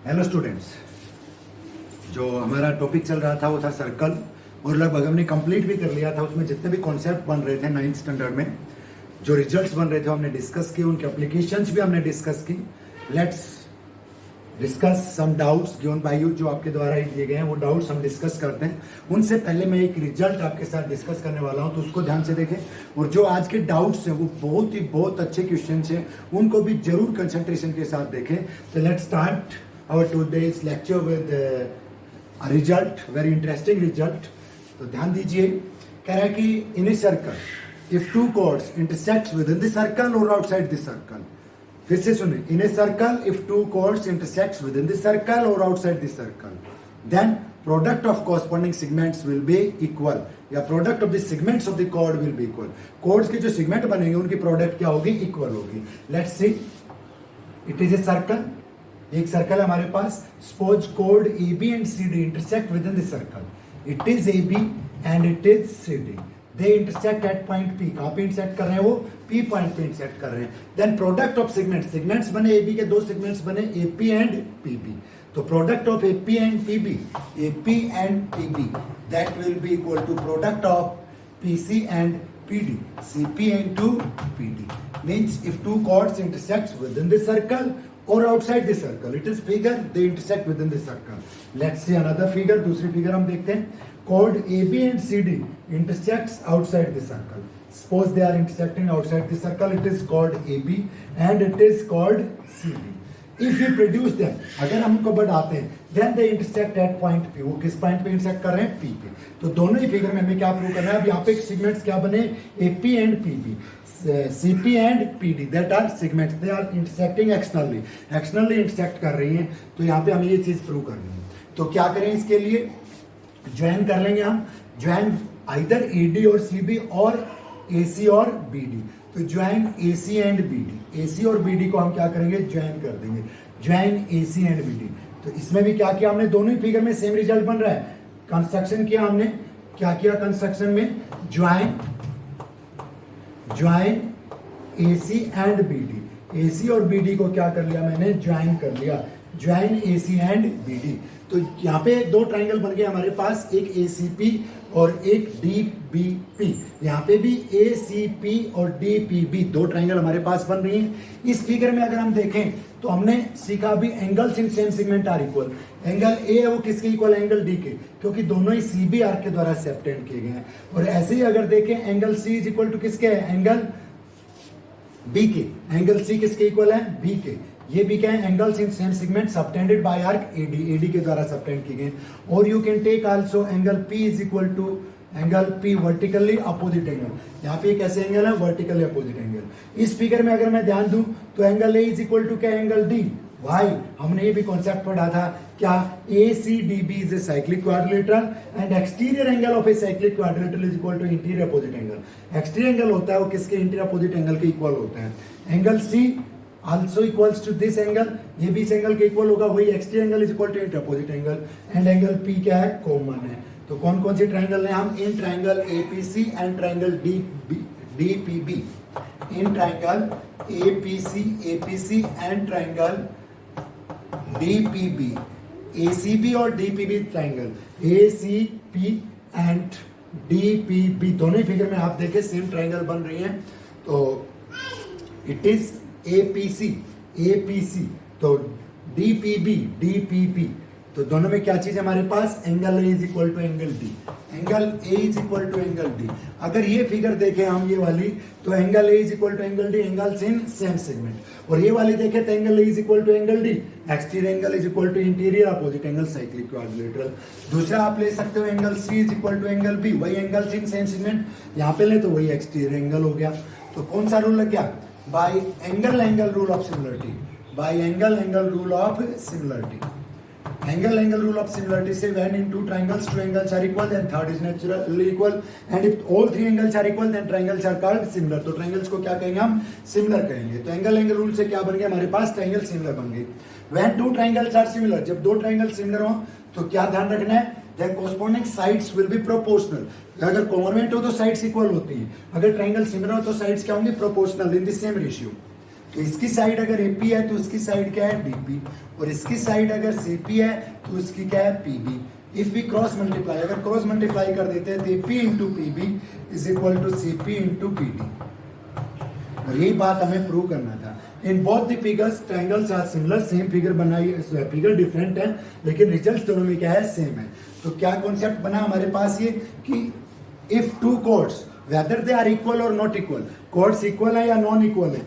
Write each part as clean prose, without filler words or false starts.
Hello students, जो हमारा topic चल रहा था वो था सर्कल और लगभग हमने कंप्लीट भी कर लिया था। उसमें जितने भी कॉन्सेप्ट बन रहे थे 9th स्टैंडर्ड में, जो रिजल्ट्स बन रहे थे हमने डिस्कस किए, उनके एप्लीकेशंस भी हमने डिस्कस की। Let's discuss some doubts given by you, जो आपके द्वारा ही दिए गए हैं वो डाउट्स हम डिस्कस करते हैं। उनसे पहले मैं एक रिजल्ट आपके साथ डिस्कस करने वाला हूं, तो उसको ध्यान से देखें। और जो आज के डाउट्स हैं वो बहुत अच्छे क्वेश्चन हैं, उनको भी जरूर कंसंट्रेशन के साथ देखें। तो let's start our today's lecture with a result, very interesting result। तो ध्यान दीजिए, कह रहा है कि in a circle, if two chords intersect within the circle or outside the circle। फिर से सुने, in a circle, if two chords intersect within the circle or outside the circle, then product of corresponding segments will be equal, या product of the segments of the chord will be equal। chords के जो segment बनेंगे उनकी product क्या होगी? equal होगी। Let's see, it is a circle। एक circle है हमारे पास। सपोज कोड A B and C D intersect within the circle. It is A B and it is C D. They intersect at point P. कहां पे intersect कर रहे हैं? वो पी पॉइंट पे इंटरसेक्ट कर रहे हैं। Then product of segments, segments बने ए बी के, दो सेगमेंट्स बने A P and P B. तो product of A P and P B, A P and P B, that will be equal to product of P C and P D, C P and to P D. Means if two chords intersect within the circle or outside the circle, it is figure they intersect within the circle। Let's see another figure। दूसरी figure हम देखते हैं। chord AB and CD intersects outside the circle। Suppose they are intersecting outside the circle, it is called AB and it is called CD। If we produce them, अगर हम उनको बढ़ाते हैं, then they intersect at point P। वो किस point पे intersect कर रहे हैं? P पे। तो दोनों ही फिगर में हमें क्या प्रूव करना है? अब यहाँ पे सेगमेंट्स क्या बने? AP and PB, CP and PD, that are segments, they are intersecting externally, externally intersect कर रही हैं। तो यहाँ पे हमें ये चीज प्रूव करनी है। तो क्या करें इसके लिए? ज्वाइन कर लेंगे हम। ज्वाइन आइदर AD और CB और AC और BD। तो join AC and BD, AC और BD को हम क्या करेंगे? ज्वाइन कर देंगे। Join AC and BD। तो इसमें भी क्या किया हमने? दोनों ही फिगर में सेम रिजल्ट बन रहा है। कंस्ट्रक्शन किया हमने, क्या किया कंस्ट्रक्शन में? Join AC and BD। AC और BD को क्या कर लिया मैंने? ज्वाइन कर लिया। Join AC and BD। तो यहाँ पे दो ट्राइंगल बन गए हमारे पास, एक ACP और एक DBP। यहाँ पे भी ACP और DPB दो ट्राइंगल हमारे पास बन रही हैं। इस फिगर में अगर हम देखें तो हमने सीखा भी angles in same segment are equal. Angle A है वो किसके इक्वल? एंगल डी के, क्योंकि दोनों ही CB आर्क के द्वारा सबटेंड किए गए हैं। और ऐसे ही अगर देखें, angle C is equal to किसके है? एंगल बी के। एंगल C किसके इक्वल है? बी के। ये भी क्या है? Angles in same segment subtended by arc AD के द्वारा सबटेंड किए गए। और you can take also angle P is equal to angle P vertically opposite angle. यहाँ पे कैसे एंगल है? Vertically opposite angle. इस फिगर में अगर मैं ध्यान दूं तो angle A is equal to क्या? Angle D। वाई? हमने ये भी कॉन्सेप्ट पढ़ा था क्या? ACDB is a cyclic quadrilateral and exterior angle of a cyclic quadrilateral is equal to interior opposite angle. Exterior angle होता है वो किसके? इंटीरियर अपोजिट एंगल के इक्वल होता है। Angle C also equals to this angle, ये भी इस एंगल के इक्वल होगा। वही exterior angle is equal to interior opposite angle. And angle P क्या है? कॉमन है। तो कौन कौन से ट्राइंगल हैं हम? In triangle APC and triangle DPB। In triangle APC and triangle DPB, ACB और DPB triangle, ACP and DPB दोनों ही फिगर में आप देखें सेम ट्राइंगल बन रही हैं। तो इट इज APC, तो DPB। तो दोनों में क्या चीज है हमारे पास? Angle A is equal to angle D। Angle A is equal to angle D। अगर ये फिगर देखें हम, ये वाली, तो angle A is equal to angle D, angles in same segment. और ये वाली देखें तो angle A is equal to angle D, exterior angle is equal to interior opposite angle cyclic quadrilateral. दूसरा आप ले सकते हो angle C is equal to angle B, वही एंगल्स इन सेम सेगमेंट। यहाँ पे ले तो वही एक्सटीरियर एंगल हो गया। तो कौन सा रूल लग गया? Bye angle rule of similarity. Bye angle rule of similarity. Angle rule of similarity say when in two triangles, two angles are equal, then third is naturally equal, and if all three angles are equal, then triangles are called similar। तो triangles को क्या कहेंगे हम? Similar कहेंगे। तो angle rule से क्या बन गया हमारे पास? triangle similar बन गई। When two triangles are similar, जब दो triangles similar हो तो क्या ध्यान रखना है? Their corresponding sides will be proportional। अगर congruent हो तो sides equal होती हैं, अगर triangle similar हो तो sides क्या होंगी? proportional in the same ratio। तो इसकी साइड अगर एपी है तो उसकी साइड क्या है डीपी, और इसकी साइड अगर सीपी है तो उसकी क्या है PB. If we cross multiply, अगर क्रॉस मल्टीप्लाई कर देते हैं तो AP into PB is equal to CP into PD, और यही बात हमें प्रूव करना था। In both the figures triangles are similar, same figure बनाई, फिगर डिफरेंट है लेकिन रिजल्ट दोनों में क्या है सेम है। तो क्या कॉन्सेप्ट बना हमारे पास ये कि if two chords whether they are equal और नॉट इक्वल, कोड्स इक्वल है या नॉन इक्वल है,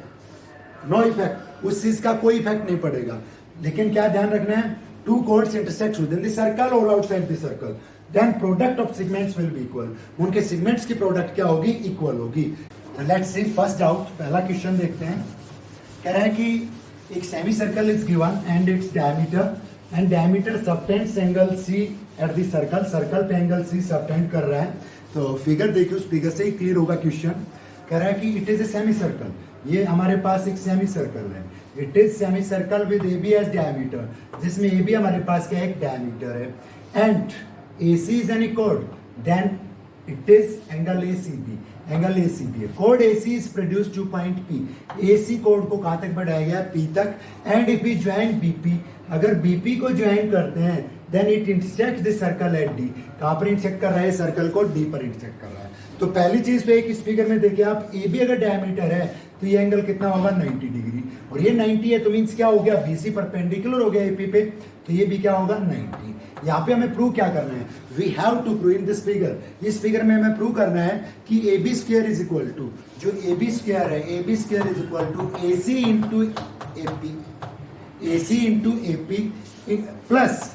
नो इफेक्ट, उस चीज का कोई इफेक्ट नहीं पड़ेगा। लेकिन क्या ध्यान रखना है, two chords intersect within the circle और outside the circle, then product of segments will be equal, उनके सेगमेंट्स की प्रोडक्ट क्या होगी, इक्वल होगी। लेट्स सी फर्स्ट डाउट, पहला क्वेश्चन देखते हैं। कह रहा है कि एक semi circle is given and its diameter subtends angle C at the circle, circle पे एंगल सी सबटेंड कर रहा है। तो फिगर देखिए, उस फिगर से ही क्लियर होगा क्वेश्चन। कह रहा है कि it is a semi circle, ये हमारे पास एक सेमी सर्कल है, it is semi circle with A B as diameter, जिसमें ए बी हमारे पास क्या है, एक डायमीटर है, and A C is any कोड, then it is angle A C B, angle A C B है। कोड A C is produce to point P, A C कोड को कहां तक बढ़ाया गया, पी तक, and if we join BP, अगर बीपी को ज्वाइन करते हैं then it intersect the circle at D, कहां पर इंटरसेक्ट कर रहा है, सर्कल को डी पर इंटरसेक्ट कर रहा है। तो पहली चीज तो एक इस फिगर में देखिए आप, ए बी अगर डायमीटर है तो ये एंगल कितना होगा 90 डिग्री, और ये 90 है तो मीन्स क्या हो गया, बीसी परपेंडिकुलर हो गया एपी पे, तो ये भी क्या होगा 90। यहाँ पे हमें प्रूव क्या करना है, we have to prove in this figure, इस फिगर में हमें प्रूव करना है कि A B square is equal to, जो ए बी स्क्वायर है, A B square is equal to A C into AP, A C into AP plus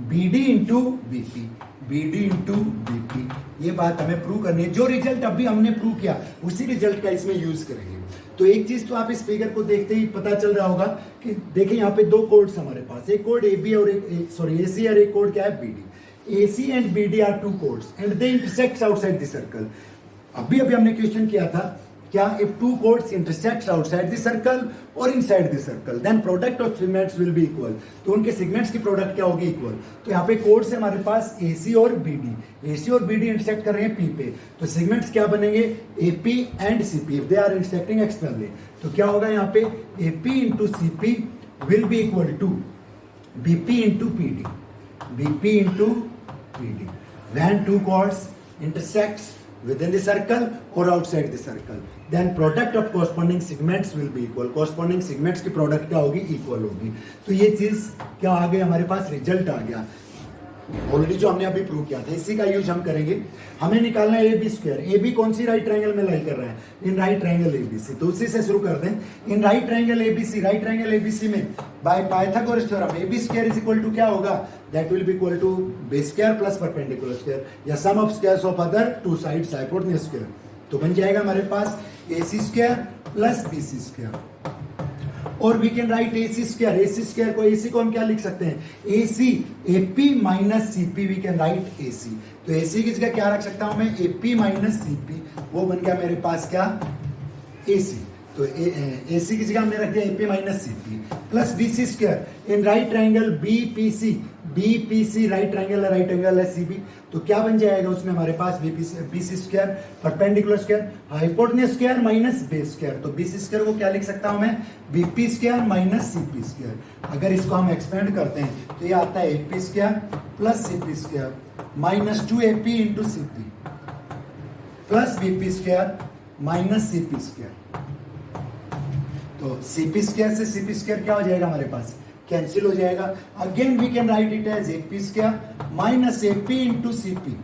B D into BP, BD into BP, ये बात हमें prove करनी है। जो result अभी हमने प्रूव किया उसी रिजल्ट का इसमें यूज करेंगे। तो एक चीज तो आप इस फिगर को देखते ही पता चल रहा होगा कि देखिए यहाँ पे दो कोड्स हमारे पास, एक कोड AB और एक सॉरी AC और एक कोड क्या है BD। AC and BD are two chords and they intersect outside the circle. अभी हमने क्वेश्चन किया था क्या, if two chords intersect outside the circle और inside the circle then product of segments will be equal, तो उनके segments की product क्या होगी, इक्वल। तो यहाँ पे कोड्स है हमारे पास AC और BD, AC और BD इंटरसेक्ट कर रहे हैं P पे, तो सेगमेंट्स क्या बनेंगे, AP and CP, if they are intersecting externally, तो क्या होगा यहाँ पे AP into CP will be equal to BP into PD, BP into PD, when two chords intersects within the circle or outside the circle, then product of corresponding segments will be equal, corresponding segments की product क्या होगी, equal होगी। तो ये चीज क्या आ गई हमारे पास, रिजल्ट आ गया ऑलरेडी जो हमने अभी प्रूव किया था, इसी का यूज हम करेंगे। हमें निकालना है A B square, A B कौन सी राइट ट्रायंगल में लाई कर रहा है, इन राइट ट्रायंगल एबीसी, तो उसी से शुरू कर दें। In right triangle ABC, right triangle ABC में by Pythagoras theorem A B square is equal to क्या होगा, that will be equal to base square plus perpendicular square या sum of squares of other two sides hypotenuse square, तो बन जाएगा हमारे पास A C square plus B C square. और we can write A C square, A C square को, A C को हम क्या लिख सकते हैं, A C A P minus C P, we can write A C, तो ए सी की जगह क्या रख सकता हूं मैं, A P minus C P, वो बन गया मेरे पास क्या, ए सी, तो ए सी की जगह हमने रख दिया A P minus C P plus B C square in right triangle B P C, B P C right triangle है, राइट एंगल है सी बी, तो क्या बन जाएगा उसमें हमारे पास B C square perpendicular square hypotenuse square minus base square, तो बी सी स्क्वायर को क्या लिख सकता हूं मैं, B P square minus C P square. अगर इसको हम एक्सपेंड करते हैं तो ये आता है A P square plus C P square minus two A P into C P plus B P square minus C P square, तो सी पी स्क्वायर से सी पी स्क्वायर क्या हो जाएगा हमारे पास, कैंसिल हो जाएगा। Again we can write it as A P square minus A P into C P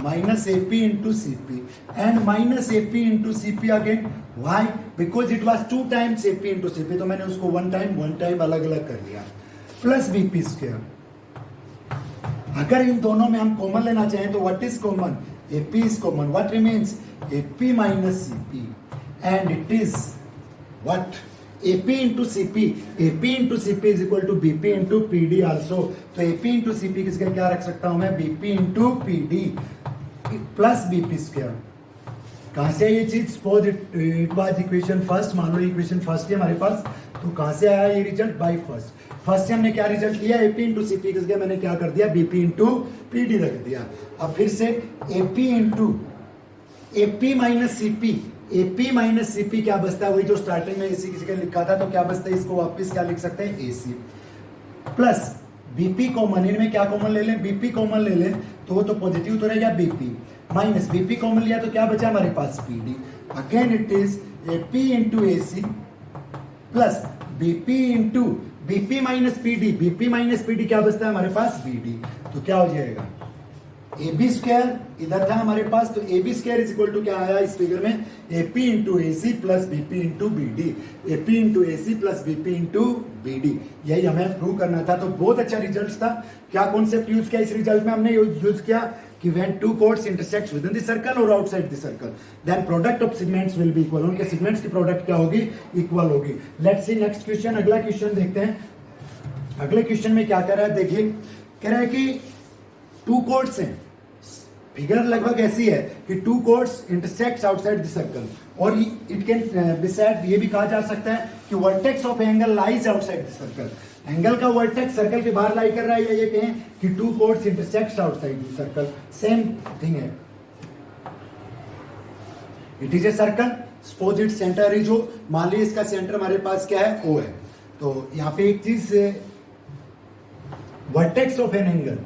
minus A P into C P and minus A P into C P again, why, because it was two times A P into C P, तो मैंने उसको one time अलग अलग कर लिया, plus B P square. अगर इन दोनों में हम कॉमन लेना चाहें तो what is common, A P is common, what remains A P minus C P and it is what AP into CP, AP into CP is equal to BP into PD also, तो AP into CP किसका क्या रख सकता हूं मैं, BP into PD plus BP square. कहां से ये चीज, suppose it was equation first, मान लो इक्वेशन फर्स्ट है हमारे पास, तो कहां से आया ये रिजल्ट, बाय फर्स्ट से हमने क्या रिजल्ट लिया, AP into CP किसका मैंने क्या कर दिया, BP into PD रख दिया। अब फिर से AP into AP minus CP AP minus CP क्या बचता है, वही जो स्टार्टिंग में AC किसी का लिखा था, तो क्या बचता है, इसको वापस क्या लिख सकते हैं, AC प्लस BP कॉमन, इनमें क्या कॉमन ले लें, BP कॉमन ले लें तो वो तो पॉजिटिव तो रहेगा, BP माइनस BP कॉमन लिया तो क्या बचा हमारे पास, PD। Again it is AP into AC plus BP into BP minus PD, BP minus PD क्या बचता है हमारे पास, BD। तो क्या हो जाएगा, AB स्क्वायर इधर था हमारे पास, तो AB square is equal to क्या आया इस फिगर में, AP into AC plus BP into BD, AP into AC plus BP into BD, यही हमें प्रूव करना था। तो बहुत अच्छा रिजल्ट था। क्या कॉन्सेप्ट यूज किया इस रिजल्ट में, हमने यूज किया कि when two chords intersects within the circle और outside the circle then product of segments will be equal, उनके सेगमेंट्स की प्रोडक्ट क्या होगी, इक्वल होगी। लेट्स सी नेक्स्ट क्वेश्चन, अगला क्वेश्चन देखते हैं। अगले क्वेश्चन में क्या कह रहा है, देखिए कह रहा है कि टू कोड्स हैं, फिगर लगभग ऐसी है कि two chords intersects outside the circle, और इट कैन बी सेड, ये भी कहा जा सकता है कि vertex of angle lies outside the circle, angle का वर्टेक्स सर्कल के बाहर लाई कर रहा है, या ये कहें कि two chords intersects outside the circle, same thing है। It is a circle, suppose it centre is O, मान लीजिए इसका सेंटर हमारे पास क्या है, O है। तो यहाँ पे एक चीज, vertex of an angle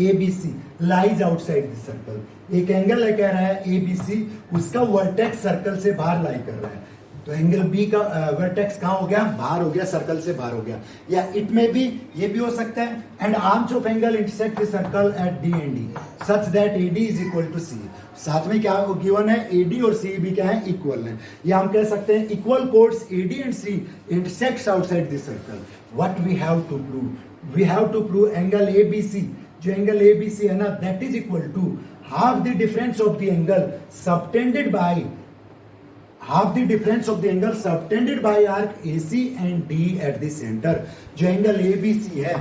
ABC lies outside the circle, एक एंगल है कह रहा है ABC, उसका वर्टेक्स सर्कल से बाहर लाई कर रहा है, तो एंगल B का वर्टेक्स कहाँ हो गया, बाहर हो गया, सर्कल से बाहर हो गया। या इट में भी ये भी हो सकता है, and arms of angle intersect the circle at D and D such that AD is equal to C। साथ में क्या गिवन है, AD और C भी क्या है, इक्वल है। या हम कह सकते हैं equal chords AD and C intersects outside the circle, what we have to prove, we have to prove angle ABC, जो एंगल ABC है ना, that is equal to half the difference of the angle subtended by, half the difference of the angle subtended by arc AC and D at the centre. जो angle ABC है,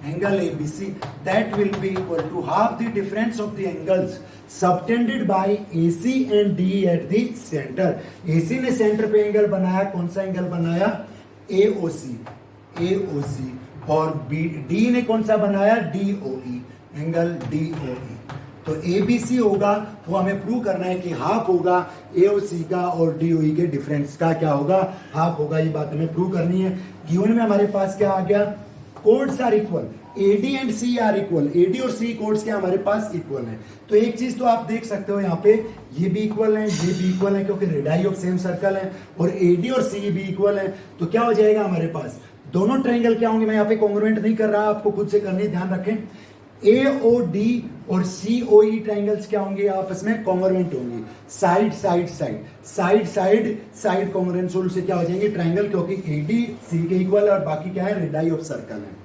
angle ABC that will be equal to half the difference of the angles subtended bye AC and D at the centre. AC ने centre पे angle बनाया, कौन सा angle बनाया, AOC, AOC, और D ने कौन सा बनाया, DOE, एंगल DOE। तो ABC होगा, वो हमें प्रूव करना है कि हाफ होगा AOC का और DOE के डिफरेंस का क्या होगा, हाफ होगा, ये बात हमें प्रूव करनी है। गिवन में हमारे पास क्या आ गया, chords are equal, AD and C are equal, AD और C कोड्स क्या हमारे पास इक्वल है। तो एक चीज तो आप देख सकते हो यहाँ पे, ये भी इक्वल है, ये भी इक्वल है, क्योंकि रेडियाई ऑफ सेम सर्कल है, और AD और C भी इक्वल है। तो क्या हो जाएगा हमारे पास, दोनों ट्रायंगल क्या होंगे, मैं यहाँ पे कॉन्ग्रुएंट नहीं कर रहा, आपको खुद से करनी, ध्यान रखें। AOD और COE ट्रायंगल्स क्या होंगे, आपस में कॉन्ग्रुएंट होंगे, side side side side side side congruence rule से क्या हो जाएंगे ट्रायंगल, क्योंकि AD C के इक्वल है और बाकी क्या है, रेडियाई ऑफ सर्कल है।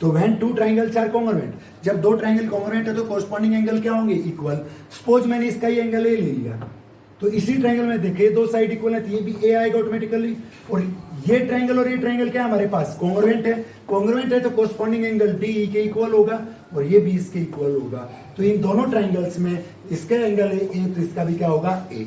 तो when two triangles are congruent, जब दो ट्रायंगल कॉन्ग्रुएंट है तो कोरस्पॉन्डिंग एंगल क्या होंगे, इक्वल। सपोज मैंने इसका ये एंगल A ले लिया, तो इसी ट्रायंगल में देखिए दो साइड इक्वल है, तो ये भी A आएगा ऑटोमेटिकली, और ये ट्रायंगल और ये ट्रायंगल क्या है हमारे पास, कॉन्ग्रुएंट है, कॉन्ग्रुएंट है तो कोरस्पॉन्डिंग एंगल D के इक्वल होगा और ये भी इसके इक्वल होगा। तो इन दोनों ट्रायंगल्स में इसका एंगल है A, तो इसका भी क्या होगा, A।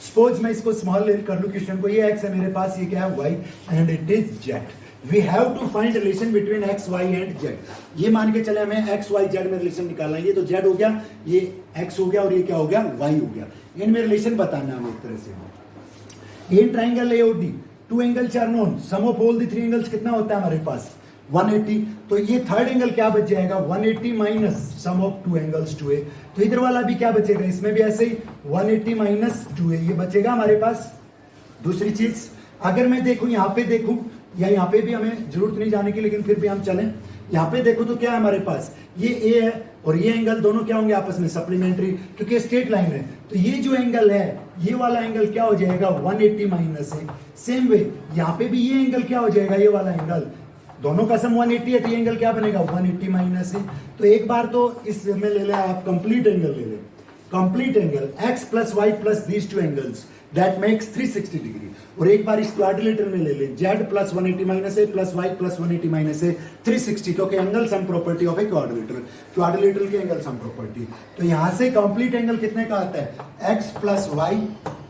सपोज मैं इसको स्मॉल कर लूं क्वेश्चन को, ये x है मेरे पास, ये क्या है y, and it is z। We have to find relation between x, y and z। ये मान के चले हमें x, y, z में रिलेशन निकालना है, ये तो z हो गया, ये x हो गया और ये क्या हो गया, y हो गया। इनमें रिलेशन बताना है हमें एक तरह से। In triangle AOD two angles are known, sum of all the three angles कितना होता है हमारे पास, 180। तो ये थर्ड एंगल क्या बच जाएगा, 180 minus sum of two angles 2a। तो इधर वाला भी क्या बचेगा, इसमें भी ऐसे ही 180 माइनस 2a, ये बचेगा हमारे पास। दूसरी चीज अगर मैं देखूं, यहाँ पे देखूं, या यहाँ पे भी हमें जरूरत नहीं जाने की, लेकिन फिर भी हम चलें, यहाँ पे देखो तो क्या है हमारे पास, ये A है और ये एंगल दोनों क्या होंगे आपस में सप्लीमेंट्री, क्योंकि स्ट्रेट लाइन है। तो ये जो एंगल है, ये वाला एंगल क्या हो जाएगा, 180 माइनस है। सेम वे यहाँ पे भी ये एंगल क्या हो जाएगा, ये वाला एंगल, दोनों का सम 180 है, तो ये एंगल क्या बनेगा, 180 माइनस है। तो एक बार तो इसमें ले लें आप, कंप्लीट एंगल ले लें, complete angle x plus y plus these two angles that makes 360 degree. और एक बार इस क्वाड्रिलेटर में ले लें, z प्लस 180 माइनस ए प्लस वाई प्लस 180 माइनस ए 360, क्योंकि angle sum property of a quadrilateral, quadrilateral के एंगल सम प्रॉपर्टी। तो यहां से कंप्लीट एंगल कितने का आता है, x plus y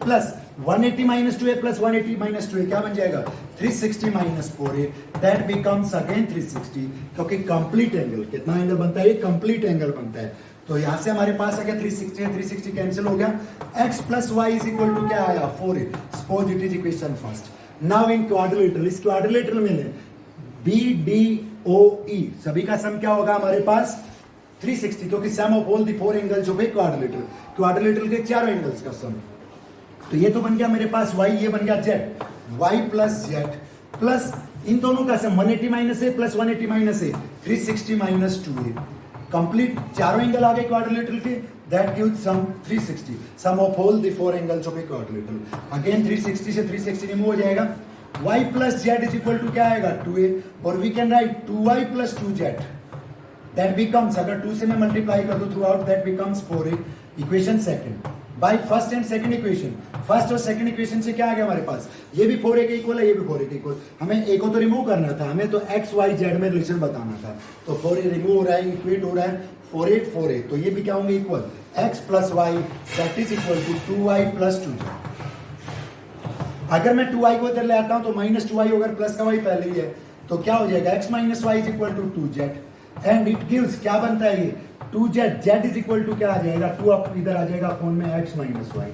plus 180 minus 2a plus 180 minus 2a क्या बन जाएगा, 360 minus 4a, that becomes again 360, क्योंकि कंप्लीट एंगल कितना एंगल बनता है, ये कंप्लीट एंगल बनता है। तो यहां से हमारे पास आ गया 360 है, 360 कैंसिल हो गया। x plus y is equal to क्या आया 4a। Suppose it is equation first. Now in quadrilateral, इस क्वाड्रिलेटरल में ले BDOE सभी का सम क्या होगा हमारे पास 360, क्योंकि sum of all the 4 angles of a quadrilateral, quadrilateral के 4 एंगल्स का सम। तो ये तो बन गया मेरे पास y, ये बन गया z, y plus z plus इन दोनों का सम 180 माइनस ए प्लस 180 माइनस ए 360 माइनस 2a। कंप्लीट चारों एंगल आ गए क्वाड्रिलेटरल के, that gives sum 360, sum of all the 4 angles of a quadrilateral. Again 360 से 360 रिमूव हो जाएगा, y plus z is equal to क्या आएगा 2a, और we can write 2y plus 2z, that becomes, अगर 2 से मैं मल्टीप्लाई कर दूं through out, that becomes 4a। Equation second by first and second equation, first और सेकंड इक्वेशन से क्या आ गया हमारे पास, ये भी 4a के इक्वल है, ये भी 4a के इक्वल। हमें a को तो रिमूव करना था, हमें तो x y z में रिलेशन बताना था, तो 4a रिमूव हो रहा है, इक्वेट हो रहा है 4a 4a, तो ये भी क्या होंगे equal, x plus y that is equal to 2y plus 2z। अगर मैं 2y को इधर ले आता हूं तो माइनस 2y होगा, प्लस का y पहले ही है, तो क्या हो जाएगा x minus y is equal to 2z, and it gives क्या बनता है ये 2z, z is equal to क्या आ जाएगा 2 अप इधर आ जाएगा अपॉन में x minus y,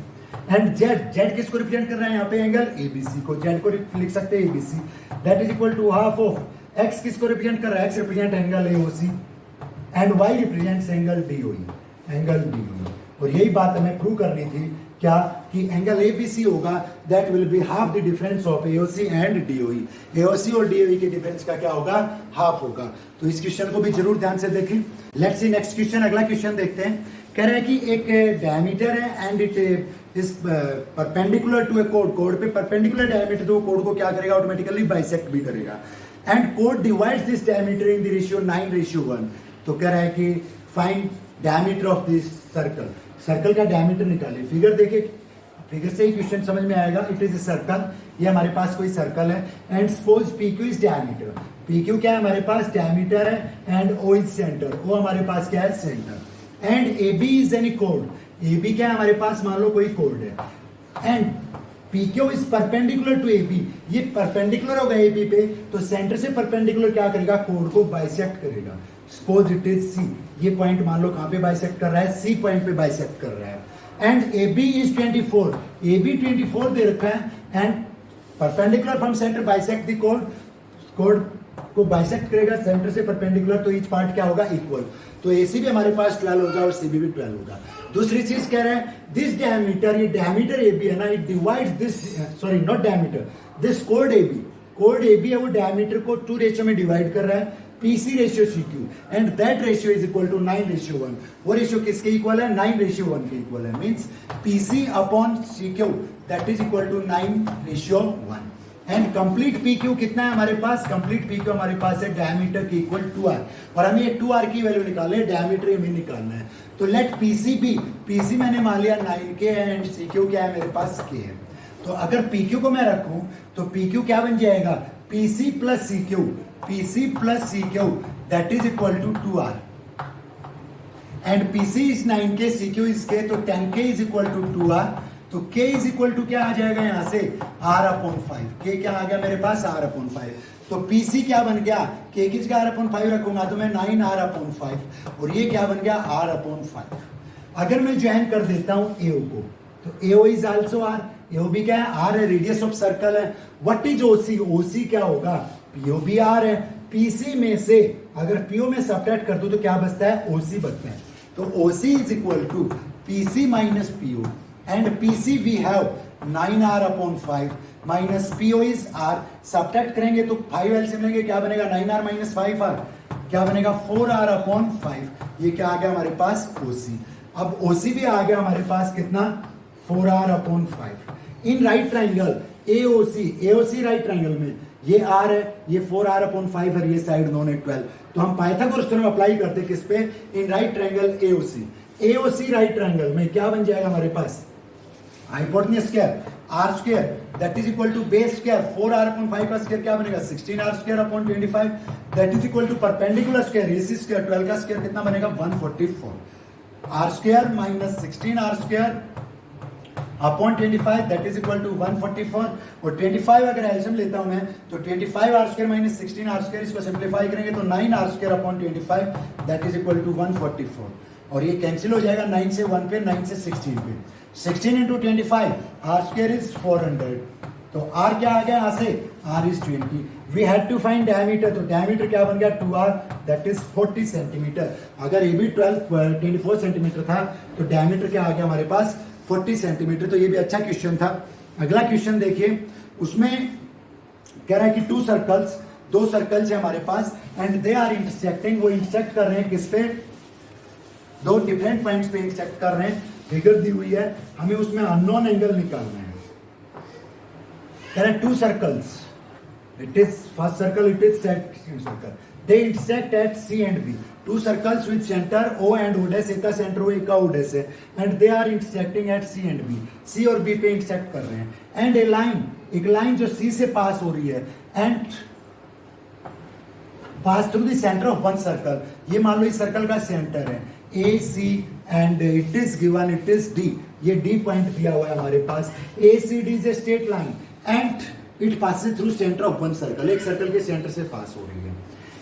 and z किसको रिप्रेजेंट कर रहा है यहाँ पे एंगल ABC को, z को लिख सकते हैं ABC, that is equal to half of x किसको रिप्रेजेंट कर रहा है, x represent angle AOC and y represents angle DOE, angle DOE। और यही बात हमें प्रूव करनी थी क्या, कि एंगल ABC होगा that will be half the difference of AOC and DOE, AOC और DOE के डिफरेंस का क्या होगा हाफ होगा। तो इस क्वेश्चन को भी जरूर ध्यान से देखें। लेट्स सी नेक्स्ट क्वेश्चन, अगला क्वेश्चन देखते हैं। कह रहा है कि एक डायमीटर है and it is perpendicular to a कोड, कोड पे परपेंडिकुलर डायमीटर, तो कोड को क्या करेगा ऑटोमेटिकली बाइसेक्ट भी करेगा, एंड कोड divides this diameter in the ratio 9:1। तो कह रहा है कि find diameter of this circle, circle का डायमीटर निकालिए। फिगर देखिए, फिगर से ही क्वेश्चन समझ में आएगा। इट इज ए सर्कल, ये हमारे पास कोई सर्कल है, and suppose PQ is diameter, PQ क्या है हमारे पास डायमीटर है, and O is centre, O हमारे पास क्या है centre, and AB is any code, AB क्या है हमारे पास मान लो कोई कोड है, and PQ is perpendicular to AB, ये परपेंडिकुलर होगा AB पे, तो सेंटर से परपेंडिकुलर क्या करेगा कोड को बाइसेक्ट करेगा। सपोज इट इज C, ये पॉइंट मान लो कहां पे बाइसेक्ट कर रहा है, C पॉइंट पे बाइसेक्ट कर रहा है, एंड AB इज 24, AB 24 दे रखा है, and perpendicular from centre bisect the code, code को बाइसेक्ट करेगा सेंटर से परपेंडिकुलर, तो ईच पार्ट क्या होगा इक्वल, तो AC भी हमारे पास 12 होगा और CB भी 12 होगा। दूसरी चीज कह रहा है दिस डायमीटर, ये डायमीटर AB है ना, it divides this, sorry not diameter, this code AB, code AB है वो डायमीटर को 2 रेशियो में डिवाइड कर रहा है, PC ratio CQ, and that ratio is equal to 9:1। वो रेशियो किसके इक्वल है 9:1 के इक्वल है, means PC upon CQ that is equal to 9:1। And complete PQ कितना है हमारे पास, कंप्लीट PQ हमारे पास है डायमीटर के इक्वल 2r, और हमें ये 2r की वैल्यू निकालना है, डायमीटर हमें निकालना है। तो लेट PC भी, PC मैंने मान लिया 9K एंड CQ क्या है मेरे पास K है, तो अगर PQ को मैं रखूं तो PQ क्या बन जाएगा PC plus CQ, PC plus CQ that is equal to 2r, and PC is 9K, CQ is K, तो 10K is equal to 2r, तो K इज इक्वल टू क्या आ जाएगा यहां से R अपॉन 5, K क्या आ गया मेरे पास R अपॉन 5, तो PC क्या बन गया K की जगह R अपॉन 5 रखूंगा तो मैं 9R अपॉन 5, और ये क्या बन गया R अपॉन 5। अगर मैं ज्वाइन कर देता हूं AO को, तो AO is also R, AO भी क्या है R है, रेडियस ऑफ सर्कल है। व्हाट इज OC, OC क्या होगा PO भी R है, PC में से अगर PO में सब्ट्रैक्ट कर दूं तो क्या बचता है OC बचता है, तो OC is equal to PC minus PO, and PC we have 9R upon 5 minus PO is R, subtract करेंगे तो 5 एलसीएम लेंगे, क्या बनेगा 9R minus 5R, क्या बनेगा 4R upon 5, ये क्या आ गया हमारे पास OC। अब OC भी आ गया हमारे पास कितना 4R upon 5। इन right triangle AOC right triangle में ये R है, ये 4R upon 5 है, ये साइड नोन है 12, तो हम पाइथागोरस थ्योरम अप्लाई करते हैं किस पे, in right triangle AOC right triangle में क्या बन जाएगा हमारे पास hypotenuse square R square that is equal to base square 4R upon 5 का स्क्वायर क्या बनेगा 16R square upon 25 that is equal to perpendicular square AC square 12 का स्क्वायर कितना बनेगा 144, R square minus 16R square upon 25 that is equal to 144, और 25 अगर LCM लेता हूं मैं तो 25R square minus 16R square, इसको सिंप्लीफाई करेंगे तो 9R square upon 25 that is equal to 144, और ये कैंसिल हो जाएगा 9 से 1 पे, 9 से 16 पे, 16 इंटू 25, आर स्क्वायर इज 400। तो आर क्या आ गया यहाँ से, R is 20। We had to find diameter, तो डायमीटर क्या बन गया 2r, दैट इज 40 सेंटीमीटर। अगर ये भी 24 सेंटीमीटर था तो डायमीटर क्या आ गया हमारे पास 40 सेंटीमीटर। तो ये भी अच्छा क्वेश्चन था। अगला क्वेश्चन देखिए, उसमें कह रहा है कि दो सर्कल्स है हमारे पास एंड दे आर इंटरसेक्टिंग, वो इंटरसेक्ट कर रहे हैं किस पे, दो डिफरेंट पॉइंट्स पे इंटरसेक्ट कर रहे हैं। फिगर दी हुई है, हमें उसमें अननोन एंगल निकालना है। कह रहे हैं to circles, it is first circle, it is second circle, they intersect at C and B, two circles with center O and O dash, एक का center O एक का O dash है, and they are intersecting at C and B, C और B पे intersect कर रहे हैं, and a line, एक लाइन जो C से पास हो रही है and pass through the center of one circle, ये मान लो इस सर्कल का सेंटर है A C and it is given, it is D, ये D पॉइंट दिया हुआ है हमारे पास। A C D is a straight line and it passes through centre of one circle, एक सर्कल के सेंटर से पास हो रही है।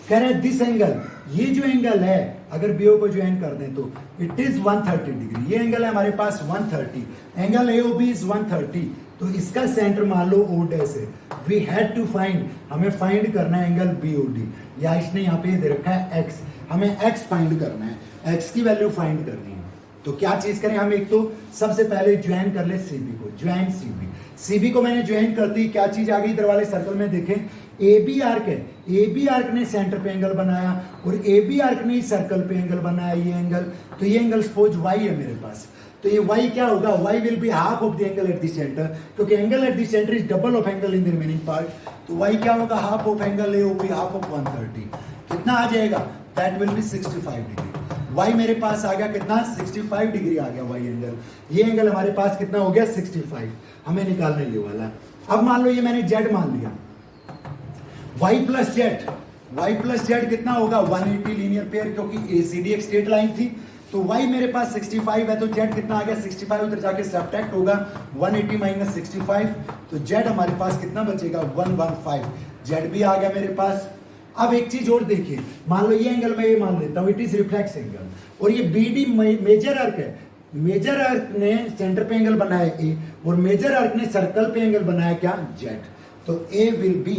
कह रहे हैं दिस एंगल, ये जो एंगल है अगर बीओ को ज्वाइन कर दें तो इट इज 130 डिग्री, ये एंगल है हमारे पास 130, एंगल एओबी इज 130, तो इसका सेंटर मान लो ओ डैश है। वी हैड टू फाइंड, हमें फाइंड करना है एंगल बीओडी, या इसने यहाँ पे दे रखा है एक्स, हमें एक्स फाइंड करना है, एक्स की वैल्यू फाइंड करनी है। तो क्या चीज करें हम, एक तो सबसे पहले ज्वाइन कर ले सीबी को, ज्वाइन सीबी, सीबी को मैंने ज्वाइन कर दी, क्या चीज आ गई इधर वाले सर्कल में देखें, ए बी आर्क है, ए बी आर्क ने सेंटर पे एंगल बनाया और ए बी आर्क ने सर्कल पे एंगल बनाया, ये एंगल, तो ये एंगल सपोज वाई है मेरे पास, तो ये वाई क्या होगा, y will be half of the angle at the centre, क्योंकि angle at the centre is double of angle in the remaining part, तो वाई क्या होगा, half of angle A B half of 130, कितना आ जाएगा, that will be 65 degree. Y मेरे पास आ गया कितना, 65 डिग्री आ गया वाई एंगल, ये एंगल हमारे पास कितना हो गया 65, हमें निकालने ये वाला। अब मान लो ये मैंने जेड मान लिया, वाई प्लस जेड कितना होगा 180 लीनियर पेयर, क्योंकि एसीडी एक स्ट्रेट लाइन थी, तो वाई मेरे पास 65 है, तो जेड कितना आ गया 65, उधर जाके सब्ट्रैक्ट होगा 180 माइनस 65, तो जेड हमारे पास कितना बचेगा 115, जेड भी आ गया मेरे पास। अब एक चीज और देखिए, मान लो ये एंगल मैं ये मान लेता हूं, इट इज रिफ्लेक्स एंगल, और ये बीडी मेजर आर्क है, मेजर आर्क ने सेंटर पे एंगल बनाया ए, और मेजर आर्क ने सर्कल पे एंगल बनाया क्या, जेड, तो ए विल बी,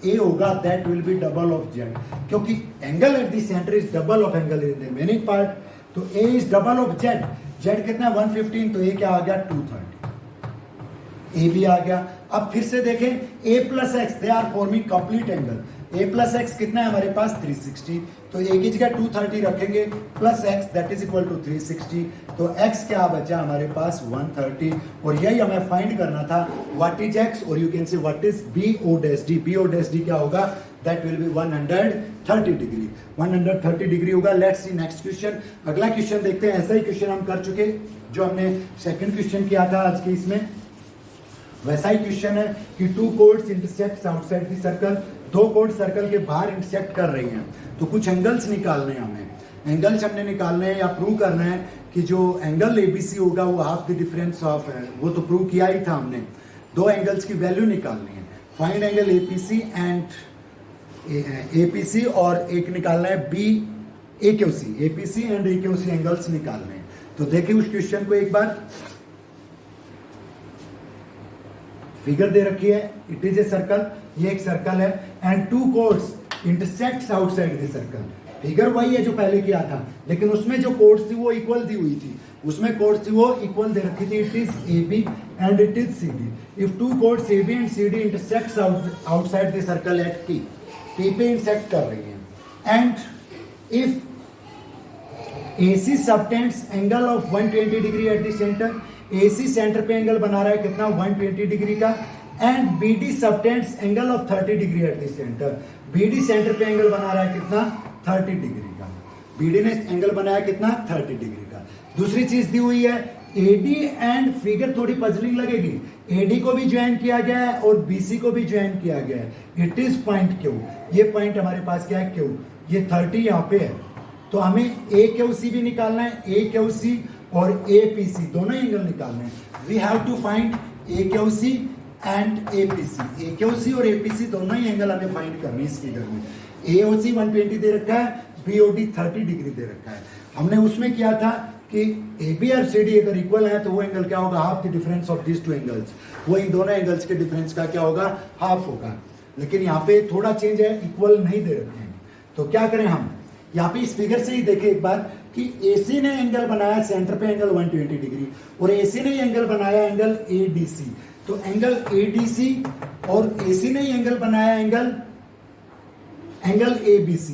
ए होगा that will be double of Z, क्योंकि angle at the centre is double of angle in the remaining part, तो A is double of Z, Z कितना 115, तो ए क्या आ गया 230, ए भी आ गया। अब फिर से देखें, A plus X they are forming complete angle, A plus X कितना है हमारे पास 360, तो ए की जगह 230 रखेंगे plus x that is equal to 360, तो एक्स क्या बचा हमारे पास 130, और यही हमें फाइंड करना था व्हाट इज एक्स, और you can say what is B O dash D, B O dash D क्या होगा, that will be 130 degree, 130 degree होगा। लेट्स सी नेक्स्ट क्वेश्चन, अगला क्वेश्चन देखते हैं। ऐसा ही क्वेश्चन हम कर चुके जो हमने सेकंड क्वेश्चन किया था आज के इसमें, वैसा ही क्वेश्चन है कि two chords intersect outside the circle, दो कोर्ड सर्कल के बाहर इंटरसेक्ट कर रही हैं, तो कुछ एंगल्स निकालने हैं हमें, एंगल्स हमने निकालने हैं या प्रूव करना है कि जो एंगल एबीसी होगा वो हाफ द डिफरेंस ऑफ है, वो तो प्रूव किया ही था हमने। दो एंगल्स की वैल्यू निकालनी है, find angle APC and APC, और एक निकालना है बी एक्यूसी, एपीसी एंड एक्यूसी एंगल्स निकालने हैं। तो देखिए उस क्वेश्चन को एक बार, फिगर दे रखी है, इट इज ए सर्कल, ये एक सर्कल है and two chords intersects outside the circle, figure वही है जो पहले किया था, लेकिन उसमें जो कोर्ड्स थी वो इक्वल दी हुई थी, उसमें कोर्ड्स थी वो इक्वल दे रखी थी, it is A B and it is C D. If two chords A B and C D intersects outside the circle at T, T पे इंटरसेक्ट कर रही है, and if AC subtends angle of 120 degree at the centre, AC centre पे angle बना रहा है कितना 120 डिग्री का, and BD subtends angle of 30 degree at the centre, BD centre पे एंगल बना रहा है कितना 30 डिग्री का, BD ने एंगल बनाया कितना 30 डिग्री का। दूसरी चीज दी हुई है AD एंड फिगर थोड़ी पजलिंग लगेगी, AD को भी ज्वाइन किया गया है और BC को भी ज्वाइन किया गया है, इट इज पॉइंट Q, ये पॉइंट हमारे पास क्या है Q, ये 30 यहाँ पे है, तो हमें AQC भी निकालना है, AQC और APC दोनों एंगल निकालने हैं। We have to find AQC and APC, AQC और APC दोनों ही एंगल हमें फाइंड करनी है इस फिगर में। AOC 120 दे रखा है, BOD 30 डिग्री दे रखा है। हमने उसमें किया था कि ए बी और सी डी अगर इक्वल है तो वो एंगल क्या होगा, half the difference of this two angles, वो इन दोनों एंगल्स के डिफरेंस का क्या होगा, हाफ होगा। लेकिन यहाँ पे थोड़ा चेंज है, इक्वल नहीं दे रखे हैं, तो क्या करें हम, यहाँ पे इस फिगर से ही देखें एक बार कि AC ने एंगल बनाया सेंटर पे एंगल 120 डिग्री और AC ने एंगल बनाया एंगल ADC, तो एंगल ADC और AC ने एंगल बनाया एंगल ABC,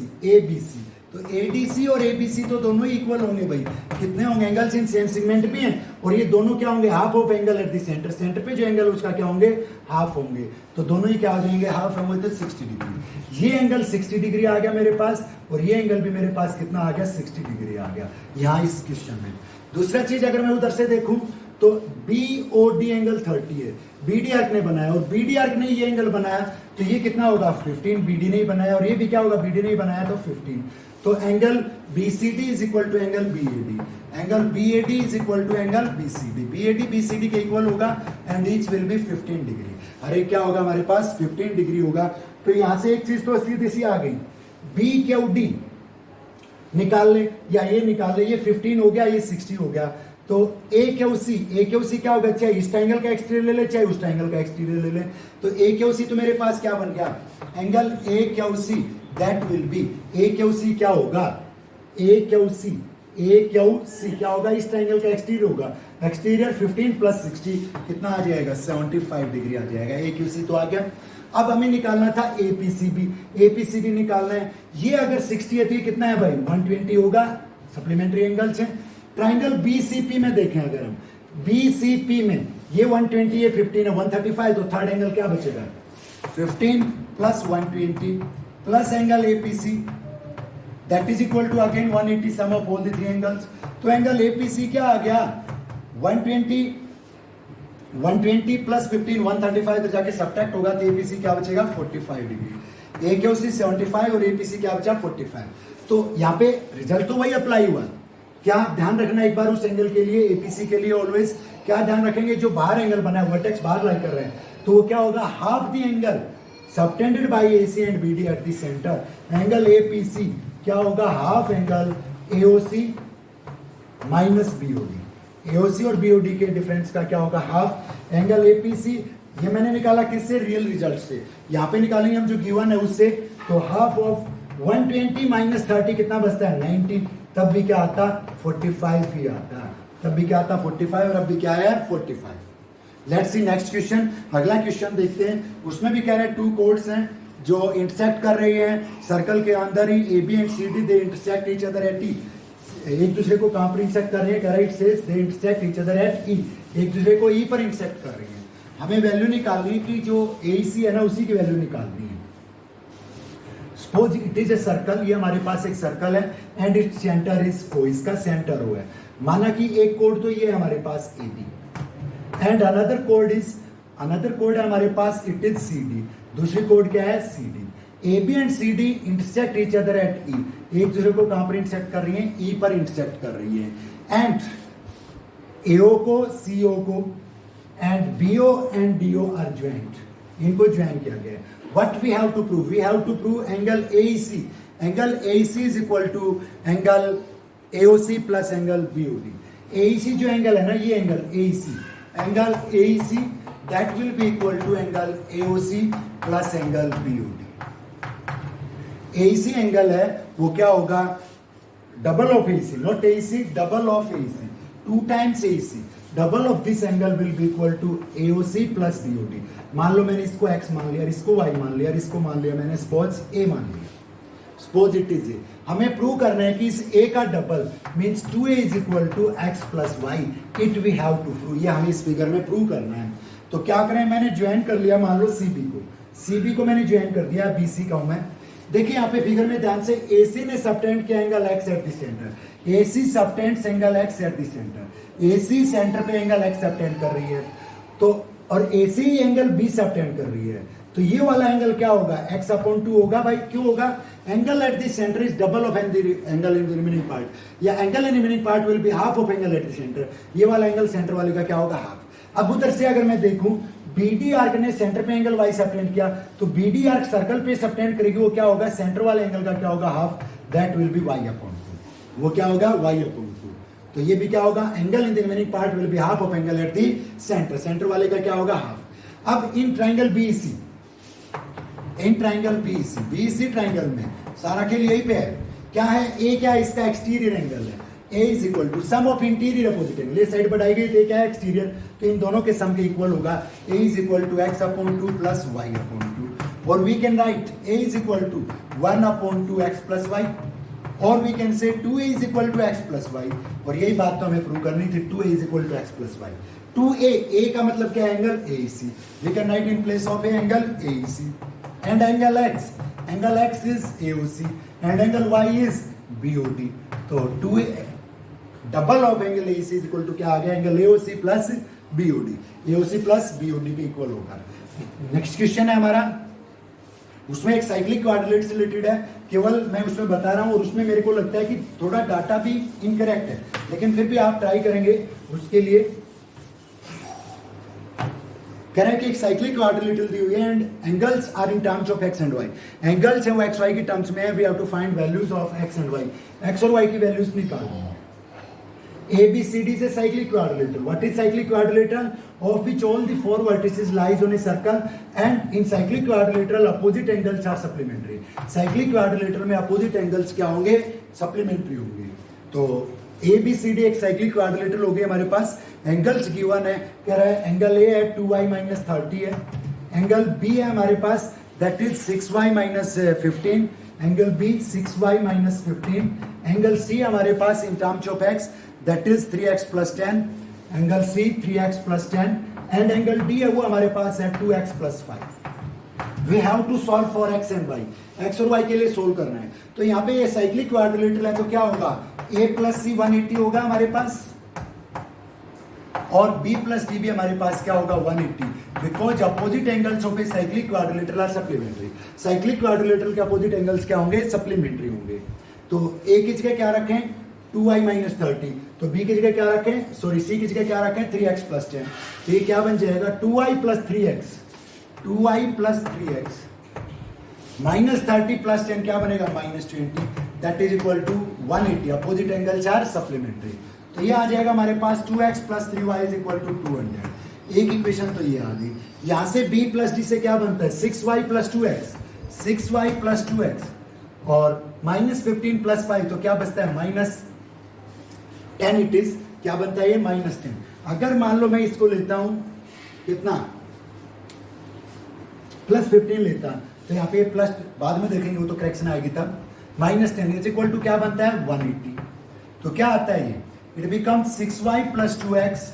तो ADC और ABC तो दोनों ही इक्वल होंगे भाई, कितने होंगे, एंगल्स इन सेम सेगमेंट भी हैं और ये दोनों क्या होंगे, half of angle at the centre, centre पे जो एंगल उसका क्या होंगे, हाफ होंगे, तो दोनों ही क्या हो जाएंगे, हाफ होंगे, तो 60 डिग्री। ये एंगल 60 डिग्री आ गया मेरे पास और ये एंगल भी मेरे पास कितना आ गया, 60 डिग्री आ गया यहाँ इस क्वेश्चन में। दूसरा चीज अगर मैं उधर से देखूं तो BOD एंगल 30 है, BD आर्क ने बनाया और BD आर्क ने ये एंगल बनाया, तो ये कितना होगा 15, BD ने बनाया और ये भी क्या होगा, BD ने बनाया, तो 15, तो angle BCD is equal to angle BAD, angle BAD is equal to angle BCD, BAD BCD के इक्वल होगा and each will be 15 degree, अरे क्या होगा हमारे पास 15 डिग्री होगा। तो यहां से एक चीज तो सीधी सी आ गई, BQD निकाल ले या ये निकाल ले, ये 15 हो गया, ये 60 हो गया, तो AQC क्या होगा, चाहे इस ट्रायंगल का एक्सटीरियर ले ले चाहे उस ट्रायंगल का एक्सटीरियर ले ले, तो AQC तो मेरे पास क्या बन गया, angle AQC that will B, AQC क्या होगा, AQC क्या होगा, इस ट्रायंगल का एक्सटीरियर होगा, एक्सटीरियर 15 प्लस 60 कितना आ जाएगा, 75 डिग्री आ जाएगा, AQC तो आ गया। अब हमें निकालना था APCB निकालना है, ये अगर 60 है तो ये कितना है भाई, 120 होगा, सप्लीमेंट्री एंगल्स हैं। ट्राइंगल BCP में देखें, अगर हम BCP में ये 120 ये 15 है, 135, तो थर्ड एंगल क्या बचेगा, 15 plus 120 plus angle APC that is equal to again 180 sum of all the three angles, तो एंगल APC क्या आ गया, 120 प्लस 15 135, तो जाके सब्ट्रैक्ट होगा तो APC क्या बचेगा, 45 डिग्री, AQC 75 और APC क्या बचा, 45। तो यहाँ पे रिजल्ट तो वही अप्लाई हुआ, क्या ध्यान रखना एक बार उस एंगल के लिए, APC के लिए ऑलवेज क्या ध्यान रखेंगे, जो बाहर एंगल बना है, वर्टेक्स बाहर लाई कर रहे हैं, तो वो क्या होगा, half the angle subtended bye AC and BD eight the centre, angle APC क्या होगा, half angle AOC minus BOD, AOC और BOD के डिफरेंस का क्या होगा, हाफ एंगल APC, ये मैंने निकाला किससे, रियल रिजल्ट से, यहाँ पे निकालेंगे हम जो गिवन है उससे, तो हाफ ऑफ 120 माइनस 30 कितना बचता है, 90, तब भी क्या आता, 45 ही आता, तब भी क्या आता, 45, और अब भी क्या है, 45। लेट्स सी नेक्स्ट क्वेश्चन, अगला क्वेश्चन देखते हैं, उसमें भी कह रहे हैं टू कोड्स हैं जो इंटरसेक्ट कर रही हैं सर्कल के अंदर ही, AB and CD they intersect each other at E, एक दूसरे को कहां पर इंटरसेक्ट कर रहे हैं, कह रहे हैं says they intersect each other at E, एक दूसरे को E पर इंटरसेक्ट कर रही हैं, हमें वैल्यू निकालनी है कि जो AEC है ना उसी की वैल्यू निकालनी है। Suppose it is a circle, ये हमारे पास एक सर्कल है and it centre is O, इसका सेंटर O है, माना कि एक कोड तो ये है हमारे पास AB एंड अनदर कोड है हमारे पास, इट इज CD, दूसरी कोड क्या है, CD, AB and CD intersect each other at E, एक दूसरे को कहां पर इंटरसेक्ट कर रही है, E पर इंटरसेक्ट कर रही है, एंड AO को CO को and BO and DO are joint, इनको ज्वाइन किया गया है। What we have to prove? We have to prove angle AEC. Angle AEC is equal to angle AOC plus angle BOD. AEC जो angle है ना, ये angle AEC that will be equal to angle AOC plus angle BOD. AEC angle है वो क्या होगा, double of AEC, not AEC, double of AEC, 2 times AEC, double of this angle will be equal to AOC plus BOD। मान लो मैंने इसको x मान लिया, इसको y मान लिया, इसको मान लिया मैंने सपोज a मान लिया, सपोज इट इज a, हमें प्रूव करना है कि इस a का double means 2a is equal to x plus y, it we have to prove, ये हमें इस फिगर में प्रूव करना है। तो क्या करें, मैंने ज्वाइन कर लिया मान लो CB को मैंने ज्वाइन कर दिया, BC का हूं मैं, देखिए यहाँ पे फिगर में ध्यान से, AC ने सबटेंड किया angle x eight the centre, AC subtends angle x eight the centre, AC centre पे एंगल x सबटेंड कर रही है, तो और AC एंगल B सबटेंड कर रही है, तो ये वाला एंगल क्या होगा, x अपॉन 2 होगा भाई, क्यों होगा, angle at the centre is double of angle in the remaining part, या angle in remaining part will be half of angle at the centre, ये वाला एंगल सेंटर वाले का क्या होगा, हाफ। अब उधर से अगर मैं देखूं, BD आर्क ने सेंटर पे एंगल y सबटेंड किया, तो BD आर्क सर्कल पे सबटेंड करेगी, वो क्या होगा, सेंटर वाले एंगल का क्या होगा, half, that will B y upon 2। वो क्या होगा y अपॉन 2। तो ये भी क्या होगा, angle in the remaining part will be half of angle at the centre, centre वाले का क्या होगा हाफ। अब in triangle BEC, in triangle BEC, BEC triangle में सारा खेल यही पे है, क्या है ए, क्या है इसका एक्सटीरियर एंगल है, A is equal to sum of interior opposite angle, ये साइड बढ़ाई गई तो क्या है एक्सटीरियर, तो इन दोनों के सम के इक्वल होगा, A is equal to X upon 2 plus Y upon 2, और we can write A is equal to 1 upon 2 X plus Y, और we can say 2a is equal to X plus Y, और यही बात तो हमें prove करनी थी, 2a is equal to X plus Y. 2a, a का मतलब क्या है, angle AEC, we can write in place of A angle AEC, and angle x is AOC, and angle y is BOD, तो 2a double of angle AEC is equal to क्या आ गया, angle AOC plus BOD, AOC plus BOD के equal होगा। Next question है हमारा, उसमें एक साइक्लिक कोऑर्डिनेट से रिलेटेड है, केवल मैं उसमें बता रहा हूं, और उसमें मेरे को लगता है कि थोड़ा डाटा भी इनकरेक्ट है, लेकिन फिर भी आप ट्राई करेंगे उसके लिए। कह रहे हैं कि एक साइक्लिक कोऑर्डिनेट दी हुई है and angles are in terms of x and y, angles है वो एक्स वाई की टर्म्स में है, we have to find values of x and y, x और वाई की वैल्यूज निकालनी है। ABCD is a cyclic quadrilateral. What is cyclic quadrilateral? Of which all the four vertices lies on a circle, and in cyclic quadrilateral opposite angles are supplementary. Cyclic quadrilateral में opposite angles क्या होंगे, supplementary होंगे। तो ABCD एक cyclic quadrilateral हो गई हमारे पास, angles given है, कह रहा है एंगल A है 2y minus 30 है, एंगल B है हमारे पास that is 6y minus 15, angle B 6y minus 15, angle C हमारे पास in terms of x that is 3x plus 10, angle C 3x plus 10, and angle D है वो हमारे पास है 2x plus 5। We have to solve for x and y, x और y के लिए solve करना है। तो यहाँ पे ये साइक्लिक क्वाड्रिलेटरल है, तो क्या होगा, a plus c 180 होगा हमारे पास, और b plus d भी हमारे पास क्या होगा 180, because opposite angles of a cyclic quadrilateral are supplementary. Cyclic quadrilateral के अपोजिट एंगल्स क्या होंगे, सप्लीमेंट्री होंगे। तो a की जगह क्या रखें 2y minus 30, तो b की जगह क्या रखें, सॉरी c की जगह क्या रखें 3x plus 10, तो ये क्या बन जाएगा 2y plus 3x, 2y plus 3x minus 30 plus 10 क्या बनेगा minus 20, that is equal to 180, opposite angles are supplementary. तो ये आ जाएगा हमारे पास 2x plus 3y is equal to 200। एक इक्वेशन तो ये आ गई, यहाँ से b plus d से क्या बनता है 6y plus 2x, 6y plus 2x, और minus 15 plus 5 तो क्या बचता है minus 10, इट इज क्या बनता है ये -10। अगर मान लो मैं इसको लेता हूं कितना +15 लेता, तो यहाँ पे प्लस बाद में देखेंगे वो तो करेक्शन आएगी तब, -10 इज इक्वल टू क्या बनता है 180, तो क्या आता है ये, it become 6y plus 2x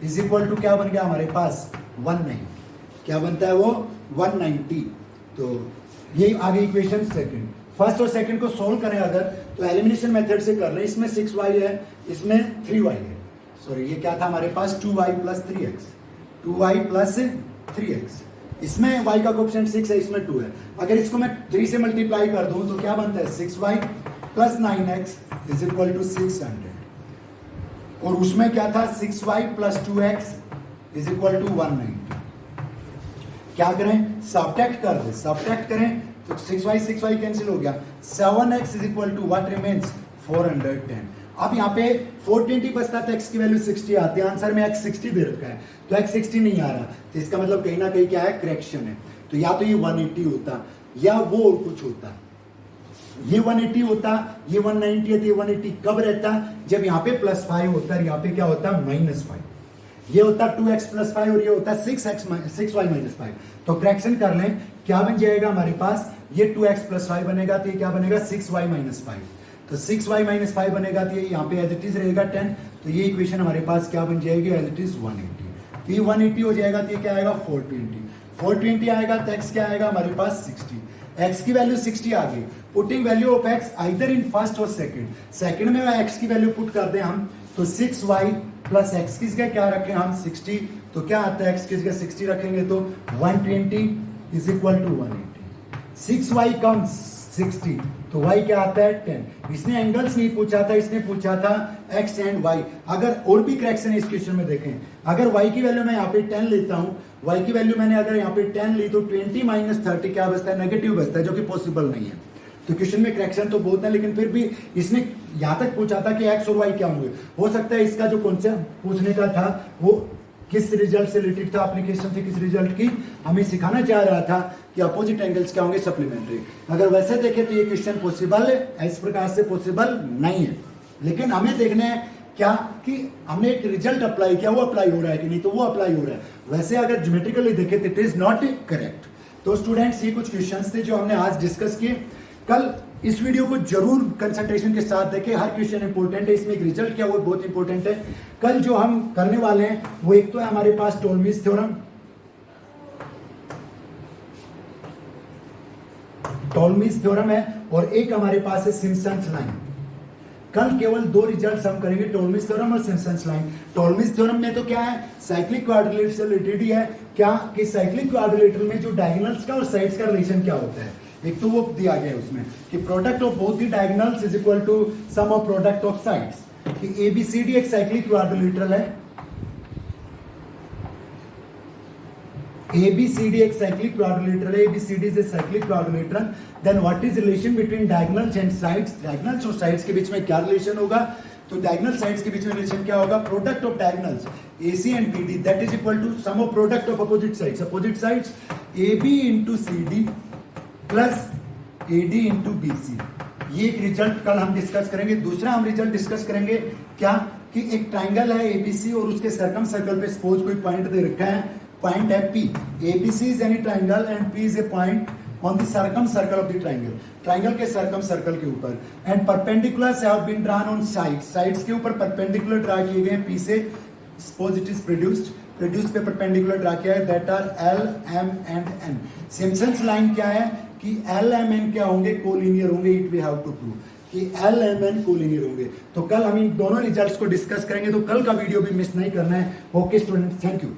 is equal to क्या बन गया हमारे पास 190, क्या बनता है वो 190। तो ये आ गई इक्वेशन सेकंड। फर्स्ट और सेकंड को सोल्व करें अगर, तो एलिमिनेशन मेथड से कर रहे हैं, इसमें 6y है, इसमें 3y है, सॉरी ये क्या था हमारे पास 2y plus 3x, 2y plus 3x, इसमें y का कोएफिशिएंट 6 है, इसमें 2 है, अगर इसको मैं 3 से मल्टीप्लाई कर दूं तो क्या बनता है 6y plus 9x is equal to 600, और उसमें क्या था 6y plus 2x is equal to 190। क्या करें, सब्ट्रैक्ट कर दे, सब्ट्रैक्ट करें तो 6y कैंसिल हो गया, 7x is equal to what remains 410। अब यहाँ पे 420 बचता है तो x की वैल्यू 60 आती है, आंसर में x 60 दे रखा है, तो x 60 नहीं आ रहा, तो इसका मतलब कहीं ना कहीं क्या है करेक्शन है। तो या तो ये 180 होता या वो और कुछ होता, ये 180 होता, ये 190 है, तो ये 180 कब रहता, जब यहाँ पे +5 होता है, यहाँ पे क्या होता -5, ये होता 2x plus 5 और ये होता 6y minus 5। तो करेक्शन कर लें, क्या बन जाएगा हमारे पास, ये 2x plus 5 बनेगा, तो ये क्या बनेगा 6y minus 5, तो 6y minus 5 बनेगा, तो ये यहाँ पे एज इट इज रहेगा 10, तो ये इक्वेशन हमारे पास क्या बन जाएगी एज इट इज 180, तो ये 180 हो जाएगा, तो ये क्या आएगा 420 आएगा, तो x क्या आएगा हमारे पास 60, x की वैल्यू 60 आ गई, putting value of x either in first और सेकंड में x की वैल्यू पुट कर दें हम, तो 6y प्लस x की जगह क्या रखें हम 60, तो क्या आता है x की जगह 60 रखेंगे तो 120 is equal to 180, 6y comes 60, तो y क्या आता है 10। इसने एंगल्स नहीं पूछा था, इसने पूछा था x एंड y। अगर और भी करेक्शन इस क्वेश्चन में देखें, अगर y की वैल्यू मैं यहाँ पे 10 लेता हूँ, y की वैल्यू मैंने अगर यहाँ पे 10 ली तो 20 - 30 क्या बचता है, नेगेटिव बचता है, जो कि पॉसिबल नहीं है। तो क्वेश्चन में करेक्शन तो बहुत है, लेकिन फिर भी इसने यहाँ तक पूछा था कि एक्स और वाई क्या होंगे। हो सकता है इसका जो कॉन्सेप्ट पूछने का था वो किस रिजल्ट से रिलेटेड था, एप्लीकेशन थी किस रिजल्ट की, हमें सिखाना चाह रहा था कि अपोजिट एंगल्स क्या होंगे, सप्लीमेंट्री। अगर वैसे देखें तो ये क्वेश्चन पॉसिबल है, इस प्रकार से पॉसिबल नहीं है। लेकिन हमें देखना है क्या कि हमने एक रिजल्ट अप्लाई किया, वो अप्लाई हो रहा है कि नहीं, तो वो अप्लाई हो रहा है। वैसे अगर ज्योमेट्रिकली देखें तो इट इज नॉट करेक्ट। तो स्टूडेंट्स, ये कुछ क्वेश्चंस थे जो हमने आज डिस्कस किए। कल इस वीडियो को जरूर कंसंट्रेशन के साथ देखें, हर क्वेश्चन इंपॉर्टेंट है, इसमें एक रिजल्ट क्या वो बहुत इंपॉर्टेंट है। कल जो हम करने वाले हैं वो एक तो है हमारे पास टोल्मीज थ्योरम, टोल्मीज थ्योरम है, और एक हमारे पास है सिम्पसन्स लाइन। कल केवल दो रिजल्ट्स हम करेंगे, टोल्मीज थ्योरम और सिम्पसन्स लाइन। टोल्मीज थ्योरम में तो क्या है, साइक्लिक क्वाड्रिलेटरल से रिलेटेड ही है। क्या कि साइक्लिक क्वाड्रिलेटरल में जो डायगोनल्स का और साइड्स का रिलेशन क्या होता है, एक तो वो दिया गया है उसमें कि product of both the diagonals is equal to sum of product of sides, कि एबीसीडी एक साइक्लिक क्वाड्रिलेटरल है, ABCD एक साइक्लिक क्वाड्रिलेटरल है, ABCD is a cyclic quadrilateral. Then what is relation between diagonals and sides, diagonals और sides के बीच में क्या रिलेशन होगा, तो डायगोनल साइड्स के बीच में रिलेशन क्या होगा, product of diagonals AC and BD that is equal to sum of product of opposite sides, opposite sides AB into CD plus AD into BC। ये एक रिजल्ट कल हम डिस्कस करेंगे। दूसरा हम रिजल्ट डिस्कस करेंगे क्या कि एक ट्राइंगल है ABC और उसके सर्कम सर्कल पे सपोज कोई पॉइंट दे रखा है, पॉइंट है P, ABC is any triangle and P is a point on the circum circle of the triangle, triangle के सर्कम सर्कल के ऊपर, and perpendiculars have been drawn on sides, sides के ऊपर perpendicular draw किए गए P से, suppose it is produced पे perpendicular draw किया है, that are L, M and N। Simpson's line क्या है कि L, M, N क्या होंगे, कोलिनियर होंगे, it we have to prove कि L, M, N कोलिनियर होंगे। तो कल हम इन दोनों रिजल्ट्स को डिस्कस करेंगे, तो कल का वीडियो भी मिस नहीं करना है। Okay student, thank you.